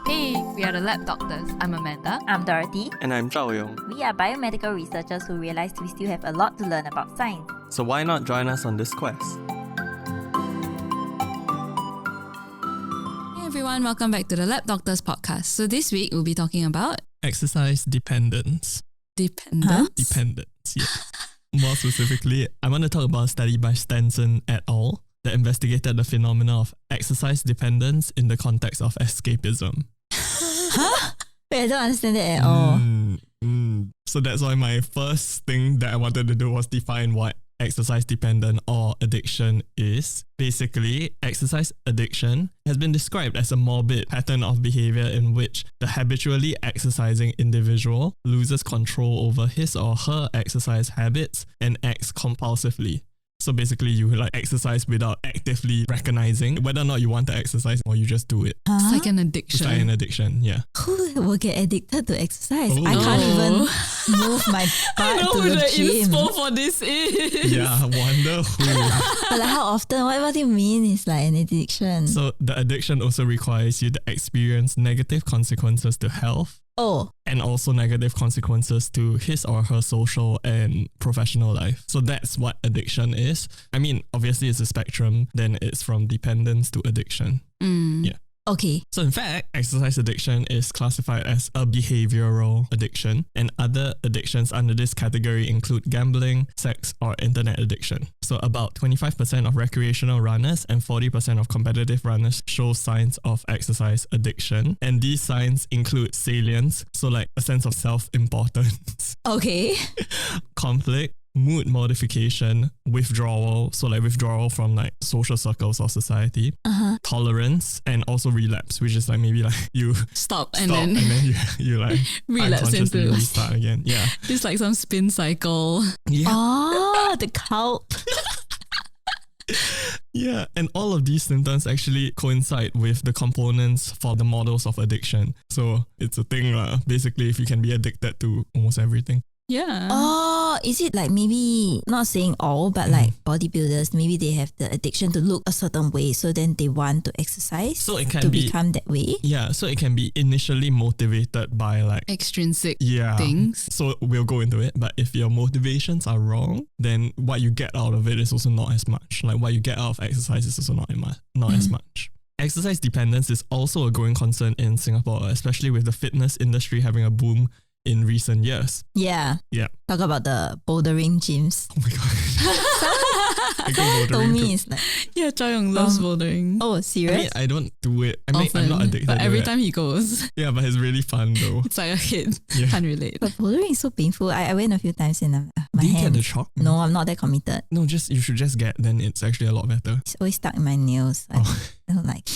Hey, we are the Lab Doctors. I'm Amanda. I'm Dorothy. And I'm Zhao Yong. We are biomedical researchers who realized we still have a lot to learn about science. So why not join us on this quest? Hey everyone, welcome back to the Lab Doctors podcast. So this week we'll be talking about Exercise dependence. dependence. Dependence, yes. More specifically, I want to talk about a study by Stenson et al. That investigated the phenomena of exercise dependence in the context of escapism. Huh? Wait, I don't understand it at all. So that's why my first thing that I wanted to do was define what exercise dependent or addiction is. Basically, exercise addiction has been described as a morbid pattern of behavior in which the habitually exercising individual loses control over his or her exercise habits and acts compulsively. So basically, you exercise without actively recognizing whether or not you want to exercise, or you just do it. It's like an It's addiction. like an addiction, yeah. Who will get addicted to exercise? Oh. I can't even move my butt to the gym. for this is. Yeah, I wonder who. But like how often? What do you mean it's like an addiction? So the addiction also requires you to experience negative consequences to health Oh, and also negative consequences to his or her social and professional life. So that's what addiction is. I mean, obviously it's a spectrum, then it's from dependence to addiction. Yeah. okay. So in fact, exercise addiction is classified as a behavioral addiction, and other addictions under this category include gambling, sex, or internet addiction. So about 25% of recreational runners and 40% of competitive runners show signs of exercise addiction. And these signs include salience, so like a sense of self-importance, Okay. conflict, mood modification, withdrawal, so like withdrawal from like social circles or society, tolerance, and also relapse, which is like maybe like you Stop stop and then you like relapse unconsciously into restart again. Yeah. it's like some spin cycle. Yeah. Oh, the cult. Yeah. And all of these symptoms actually coincide with the components for the models of addiction. So it's a thing, basically, if you can be addicted to almost everything. Yeah. Oh, is it like maybe, not saying all, but like bodybuilders, maybe they have the addiction to look a certain way, so then they want to exercise So it can to be, become that way? yeah, so it can be initially motivated by like, Extrinsic yeah, things. So we'll go into it, but if your motivations are wrong, then what you get out of it is also not as much. Like what you get out of exercise is also not as much. Exercise dependence is also a growing concern in Singapore, especially with the fitness industry having a boom in recent years. Yeah. Yeah. Talk about the bouldering gyms. Oh my god. I go Told bouldering me too. it's like, Yeah, Chao Yong loves bouldering. oh, I serious? mean, I don't do it. I'm Often, not addicted but to every it. time he goes, Yeah, but it's really fun though. it's like a hit. Yeah. Can't relate. But bouldering is so painful. I went a few times and my Do you get hand. the chalk? No, I'm not that committed. No, you should just get, then it's actually a lot better. It's always stuck in my nails. I don't like.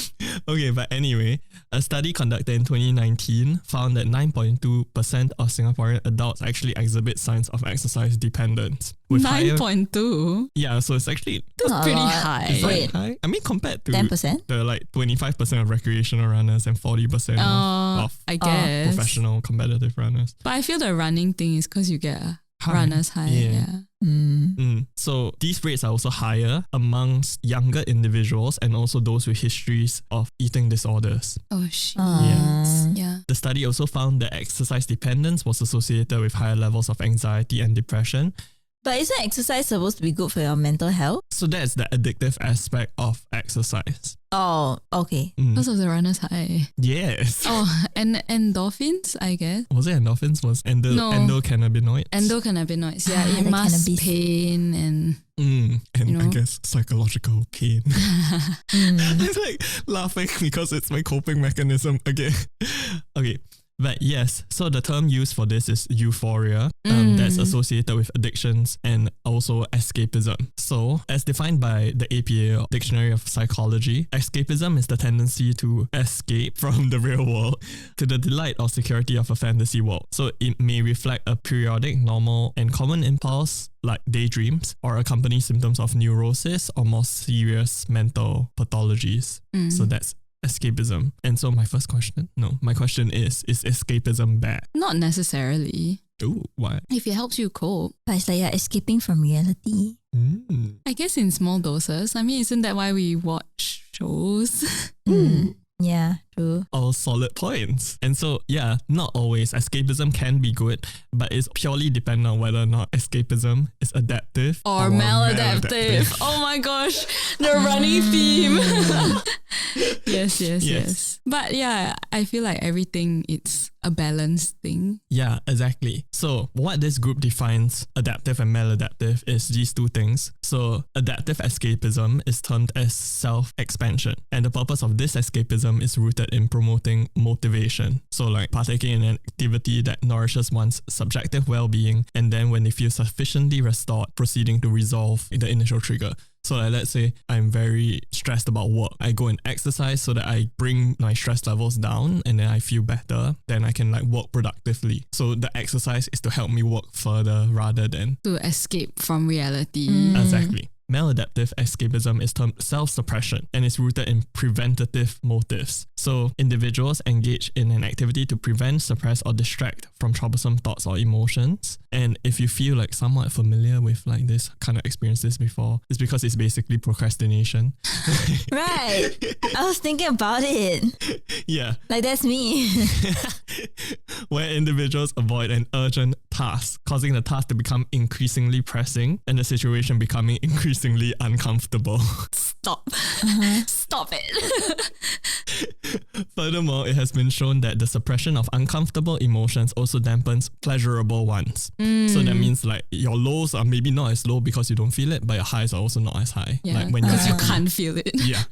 Okay, but anyway, a study conducted in 2019 found that 9.2% of Singaporean adults actually exhibit signs of exercise dependence. With higher, 9.2. yeah, so it's actually That's Not a pretty lot. high. it's Wait. like high. I mean, compared to 10%? the like 25% of recreational runners and 40% of I guess. professional competitive runners. But I feel the running thing is because you get a High. runner's high. Yeah. Yeah. So these rates are also higher amongst younger individuals and also those with histories of eating disorders. Oh shit. Uh, Yeah. The study also found that exercise dependence was associated with higher levels of anxiety and depression. But isn't exercise supposed to be good for your mental health? So that's the addictive aspect of exercise. Oh, okay. Because of the runner's high. Yes. Oh, and endorphins, I guess. Was it endorphins? Was No. endocannabinoids? Endocannabinoids. Yeah, Ah, it the masks cannabis. pain and And you I know. guess psychological pain. I'm like laughing because it's my coping mechanism again. Okay. But yes, so the term used for this is euphoria, that's associated with addictions and also escapism. So, as defined by the APA Dictionary of Psychology, escapism is the tendency to escape from the real world to the delight or security of a fantasy world. So, it may reflect a periodic, normal, and common impulse like daydreams or accompany symptoms of neurosis or more serious mental pathologies. So, that's escapism. And so my question is escapism bad? not necessarily. Ooh, why? If it helps you cope. But it's like you're escaping from reality. I guess in small doses. I mean, isn't that why we watch shows? Yeah, True. All solid points. And so, yeah, not always. Escapism can be good, but it's purely dependent on whether or not escapism is adaptive Or maladaptive. Oh my gosh, the running theme. Yes. But yeah, I feel like everything it's a balanced thing. Yeah, exactly. So what this group defines adaptive and maladaptive is these two things. So adaptive escapism is termed as self-expansion. And the purpose of this escapism is rooted in promoting motivation. So like partaking in an activity that nourishes one's subjective well-being, and then when they feel sufficiently restored, proceeding to resolve the initial trigger. So like, let's say I'm very stressed about work. I go and exercise so that I bring my stress levels down and then I feel better. Then I can like work productively. So the exercise is to help me work further rather than To escape from reality. Exactly. Maladaptive escapism is termed self-suppression and is rooted in preventative motives. So individuals engage in an activity to prevent, suppress, or distract from troublesome thoughts or emotions. And if you feel like somewhat familiar with like this kind of experiences before, it's because it's basically procrastination. Right. I was thinking about it. Yeah. Like that's me. Where individuals avoid an urgent task, causing the task to become increasingly pressing and the situation becoming increasingly uncomfortable. Stop. Stop it. Furthermore, it has been shown that the suppression of uncomfortable emotions also dampens pleasurable ones. So that means like your lows are maybe not as low because you don't feel it, but your highs are also not as high. Yeah, Like when you're because you happy. can't feel it. Yeah.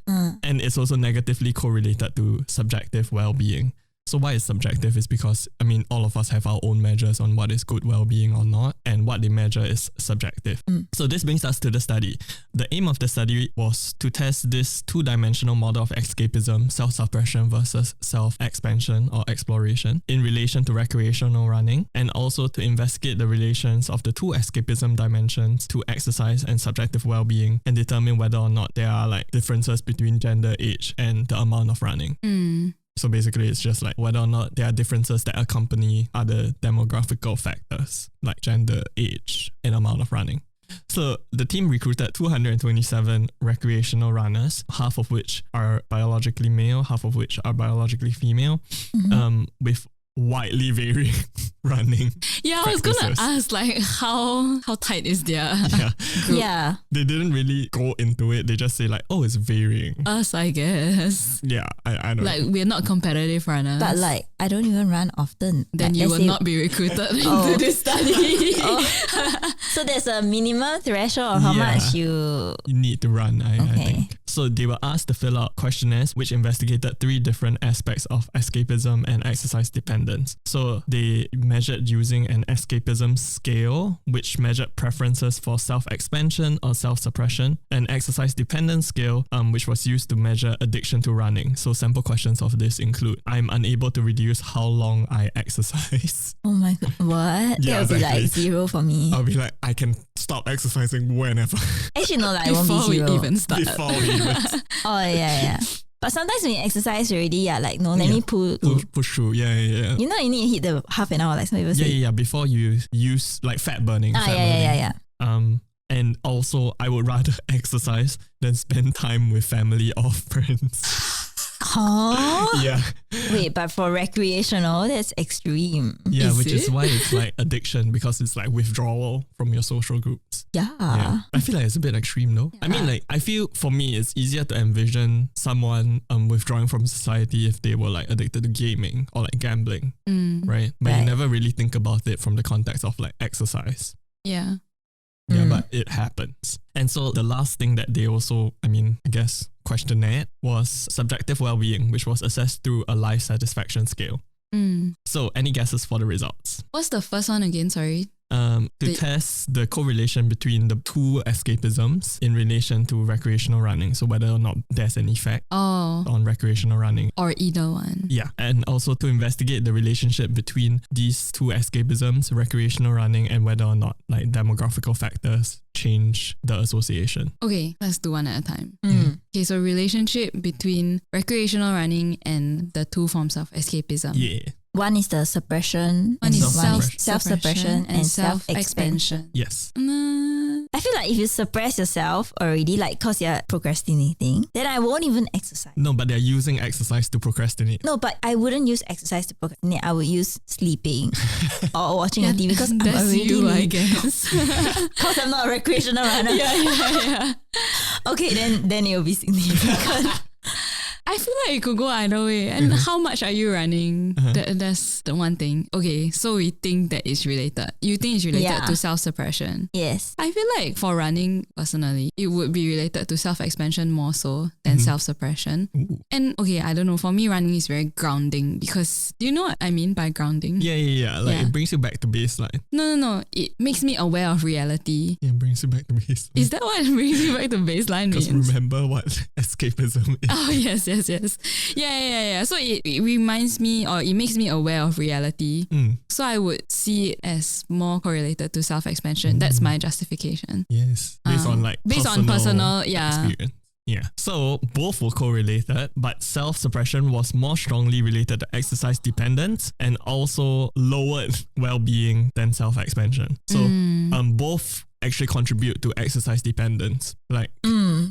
And it's also negatively correlated to subjective well-being. So why it's subjective is because, I mean, all of us have our own measures on what is good well-being or not, and what they measure is subjective. So this brings us to the study. The aim of the study was to test this two-dimensional model of escapism, self-suppression versus self-expansion or exploration, in relation to recreational running, and also to investigate the relations of the two escapism dimensions to exercise and subjective well-being, and determine whether or not there are like differences between gender, age, and the amount of running. So basically, it's just like whether or not there are differences that accompany other demographical factors like gender, age, and amount of running. So the team recruited 227 recreational runners, half of which are biologically male, half of which are biologically female, with widely varying running. Yeah, I was gonna practices. ask like how tight is their Yeah. group? Yeah. They didn't really go into it. They just say like, oh, it's varying. Us, I guess. Yeah, I don't Like know. we're not competitive runners. But like I don't even run often. then Like, you let's will say- not be recruited Oh. into this study. So there's a minimum threshold of how Yeah. much you. You need to run, I Okay. think. So they were asked to fill out questionnaires which investigated 3 different aspects of escapism and exercise dependence. So they measured using an escapism scale, which measured preferences for self-expansion or self-suppression, an exercise dependence scale, which was used to measure addiction to running. So sample questions of this include, I'm unable to reduce how long I exercise. Oh my god, what? Yeah, That would be like exactly. 0 for me. I'll be like, I can stop exercising whenever. Actually, no, like, it won't Before be we 0. even start. Before we even Oh yeah. But sometimes when you exercise already, yeah, like no, let Yeah. me pull. push through. Yeah. You know, you need to hit the half an hour, like some people say. Yeah. Before you use like fat burning. Ah, fat yeah. burning. And also I would rather exercise than spend time with family or friends. Huh? Yeah. Wait, but for recreational, that's extreme. Yeah, Is which is it? why it's like addiction, because it's like withdrawal from your social groups. Yeah. Yeah. I feel like it's a bit extreme though. I mean, like, I feel for me it's easier to envision someone withdrawing from society if they were like addicted to gaming or like gambling, right? But you Right. never really think about it from the context of like exercise. Yeah. Yeah, but it happens. And so the last thing that they also, I guess, questionnaire was subjective well-being, which was assessed through a life satisfaction scale. So any guesses for the results? What's the first one again? Sorry. To The- test the correlation between the two escapisms in relation to recreational running. So whether or not there's an effect Oh, on recreational running. or either one. Yeah, and also to investigate the relationship between these two escapisms, recreational running, and whether or not like demographical factors change the association. Okay, let's do one at a time. Mm. Okay, so relationship between recreational running and the two forms of escapism. Yeah. One is the suppression, One is Self-suppression. self-suppression and self-expansion. self-expansion. Yes. I I feel like if you suppress yourself already, like because you're procrastinating, then I won't even exercise. No, but they're using exercise to procrastinate. No, but I wouldn't use exercise to procrastinate. I would use sleeping or watching a TV because I'm That's already you, I guess. because I'm not a recreational runner. yeah. Okay, then it will be significant. I feel like it could go either way. And how much are you running? That's the one thing. Okay, so we think that it's related. You think it's related to self-suppression. Yes. I feel like for running, personally, it would be related to self-expansion more so than self-suppression. Ooh. And okay, I don't know. For me, running is very grounding because do you know what I mean by grounding? Yeah. Like it brings you back to baseline. No. It makes me aware of reality. Yeah, it brings you back to baseline. Is that what brings you back to baseline means? Because remember what escapism is. Oh, yes. Yeah. So it reminds me or it makes me aware of reality. So I would see it as more correlated to self-expansion. That's my justification. Yes. Based on personal experience. Yeah. So both were correlated, but self-suppression was more strongly related to exercise dependence and also lowered well-being than self-expansion. So both actually contribute to exercise dependence. Like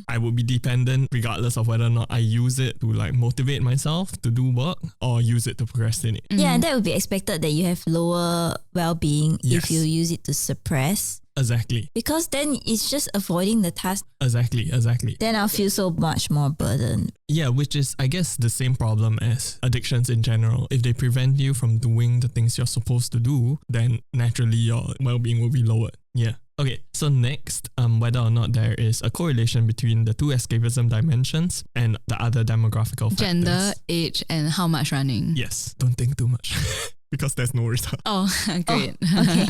I would be dependent regardless of whether or not I use it to like motivate myself to do work or use it to procrastinate. Yeah, and that would be expected that you have lower well-being Yes. if you use it to suppress. Exactly. Because then it's just avoiding the task. Exactly. Then I'll feel so much more burdened. Yeah, which is, I guess, the same problem as addictions in general. If they prevent you from doing the things you're supposed to do, then naturally your well-being will be lowered. Yeah. Okay, so next, whether or not there is a correlation between the two escapism dimensions and the other demographical factors. Gender, age, and how much running. Yes, don't think too much because there's no result. Oh, great. Okay.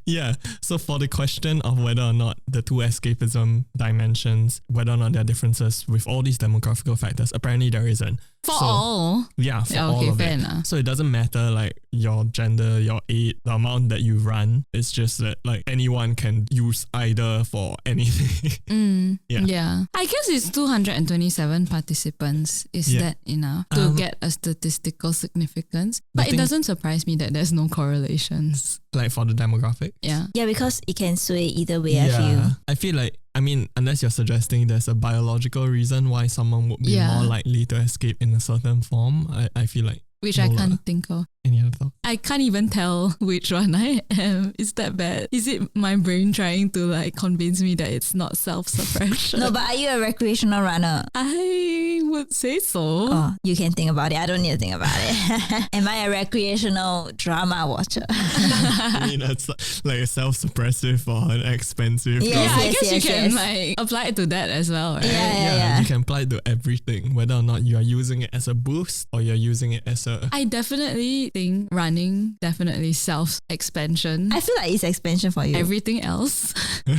Yeah, so for the question of whether or not the two escapism dimensions, whether or not there are differences with all these demographical factors, apparently there isn't. For all? Yeah, for all Okay, of fair it. enough. So it doesn't matter like your gender, your age, the amount that you run. It's just that like anyone can use either for anything. Yeah. I guess it's 227 participants. Is that enough to get a statistical significance? But it doesn't surprise me that there's no correlations. Like for the demographic. Yeah. Yeah, because it can sway either way, I feel. I feel like, I mean, unless you're suggesting there's a biological reason why someone would be more likely to escape in a certain form, I feel like. Which I can't think of. Any other thought? I can't even tell which one I am. Is that bad? Is it my brain trying to like convince me that it's not self-suppression? No, but are you a recreational runner? I would say so. Oh, you can think about it. I don't need to think about it. Am I a recreational drama watcher? I mean, that's like a self-suppressive or an expensive. Yeah, I guess you can yes. like apply it to that as well, right? Yeah. You can apply it to everything, whether or not you are using it as a boost or you're using it as a... I definitely think running, definitely self-expansion. I feel like it's expansion for you. Everything else,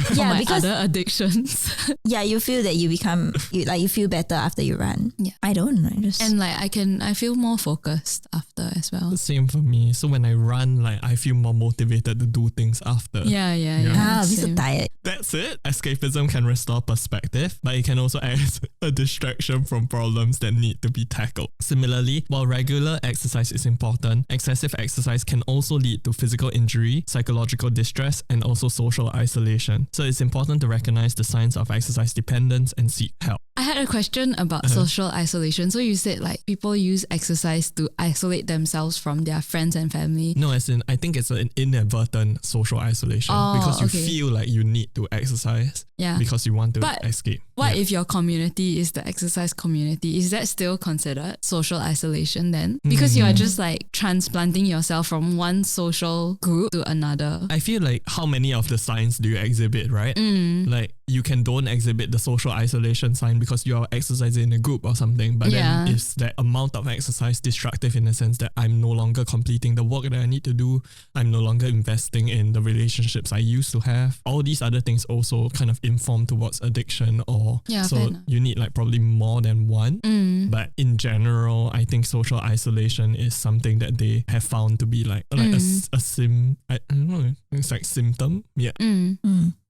for Yeah, my because other addictions. yeah, you feel that you feel better after you run. Yeah. I don't know. And like I feel more focused after as well. Same for me. So when I run, like I feel more motivated to do things after. Yeah. I'll be so same. tired. That's it. Escapism can restore perspective, but it can also act as a distraction from problems that need to be tackled. Similarly, while regular exercise is important, excessive exercise can also lead to physical injury, psychological distress, and also social isolation. So it's important to recognize the signs of exercise dependence and seek help. I had a question about social isolation. So you said like people use exercise to isolate themselves from their friends and family. No, as in, I think it's an inadvertent social isolation because you feel like you need to exercise because you want to escape. What if your community is the exercise community? Is that still considered social isolation then? Because you are just like transplanting yourself from one social group to another. I feel like how many of the signs do you exhibit, right? Like you can don't exhibit the social isolation sign because you are exercising in a group or something. But then is that amount of exercise destructive in the sense that I'm no longer completing the work that I need to do? I'm no longer investing in the relationships I used to have. All these other things also kind of inform towards addiction or so you need like probably more than one. But in general, I think social isolation is something that they have found to be like I don't know, it's like symptom. Yeah.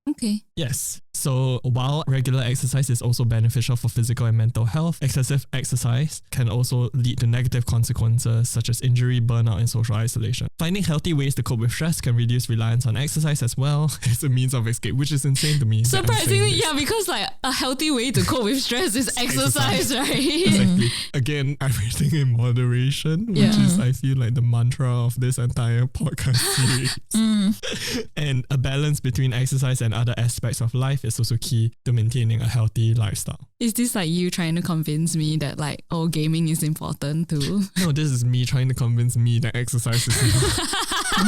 Okay. Yes. So while regular exercise is also beneficial for physical and mental health, excessive exercise can also lead to negative consequences such as injury, burnout, and social isolation. Finding healthy ways to cope with stress can reduce reliance on exercise as well as a means of escape, which is insane to me. Surprisingly, yeah, because like a healthy way to cope with stress is exercise, right? Exactly. Again, everything in moderation, which is, I feel like, the mantra of this entire podcast series. And a balance between exercise and other aspects of life is also key to maintaining a healthy lifestyle. Is this like you trying to convince me that like, oh, gaming is important too? No, this is me trying to convince me that exercise is important.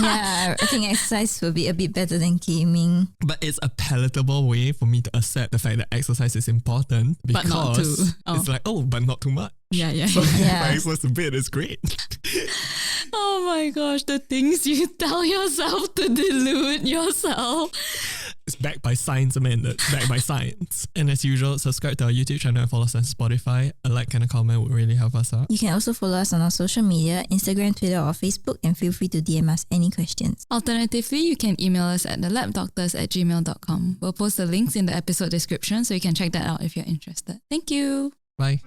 Yeah, I think exercise will be a bit better than gaming. But it's a palatable way for me to accept the fact that exercise is important because But not too. it's like, oh, but not too much. Yeah. So if Yeah. I exercise a bit, it's great. Oh my gosh, the things you tell yourself to delude yourself. It's backed by science, Amanda. It's backed by science. And as usual, subscribe to our YouTube channel and follow us on Spotify. A like and a comment would really help us out. You can also follow us on our social media, Instagram, Twitter, or Facebook, and feel free to DM us any questions. Alternatively, you can email us at thelabdoctors@gmail.com. We'll post the links in the episode description so you can check that out if you're interested. Thank you. Bye.